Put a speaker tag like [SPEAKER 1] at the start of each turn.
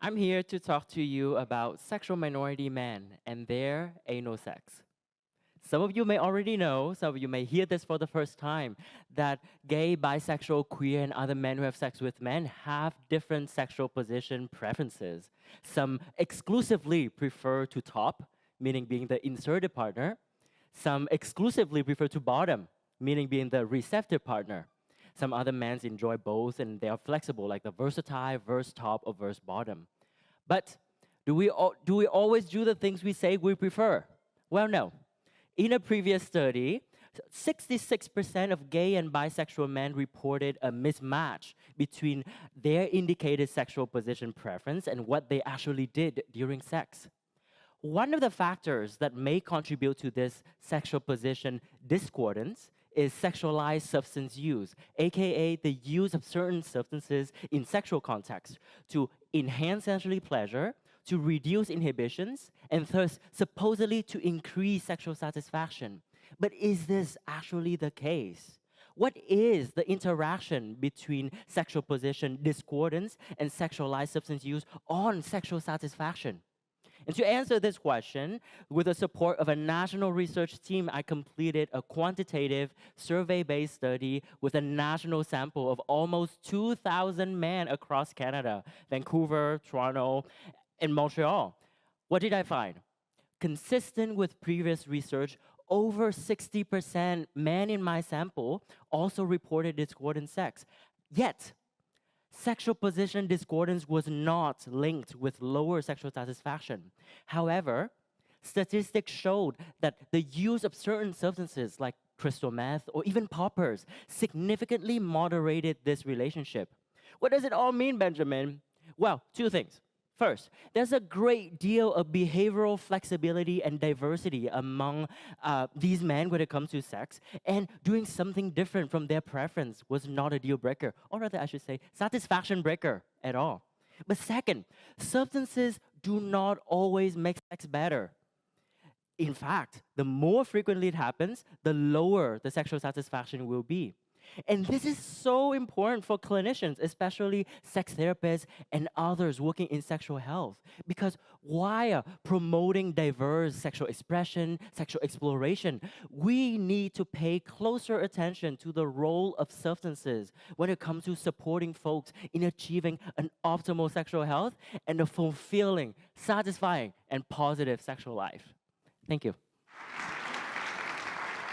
[SPEAKER 1] I'm here to talk to you about sexual minority men and their anal sex. Some of you may already know, some of you may hear this for the first time, that gay, bisexual, queer, and other men who have sex with men have different sexual position preferences. Some exclusively prefer to top, meaning being the inserted partner. Some exclusively prefer to bottom, meaning being the receptive partner. Some other men enjoy both and they are flexible, like the versatile, verse top, or verse bottom. But do we always do the things we say we prefer? Well, no. In a previous study, 66% of gay and bisexual men reported a mismatch between their indicated sexual position preference and what they actually did during sex. One of the factors that may contribute to this sexual position discordance is sexualized substance use, aka the use of certain substances in sexual context to enhance sensory pleasure, to reduce inhibitions, and thus supposedly to increase sexual satisfaction. But is this actually the case? What is the interaction between sexual position discordance and sexualized substance use on sexual satisfaction? And to answer this question, with the support of a national research team, I completed a quantitative survey-based study with a national sample of almost 2,000 men across Canada, Vancouver, Toronto, and Montreal. What did I find? Consistent with previous research, over 60% men in my sample also reported discordant sex. Yet, sexual position discordance was not linked with lower sexual satisfaction. However, statistics showed that the use of certain substances like crystal meth or even poppers significantly moderated this relationship. What does it all mean, Benjamin? Well, two things. First, there's a great deal of behavioral flexibility and diversity among these men when it comes to sex, and doing something different from their preference was not a deal breaker, or rather I should say, satisfaction breaker at all. But second, substances do not always make sex better. In fact, the more frequently it happens, the lower the sexual satisfaction will be. And this is so important for clinicians, especially sex therapists and others working in sexual health. Because while promoting diverse sexual expression, sexual exploration, we need to pay closer attention to the role of substances when it comes to supporting folks in achieving an optimal sexual health and a fulfilling, satisfying, and positive sexual life. Thank you.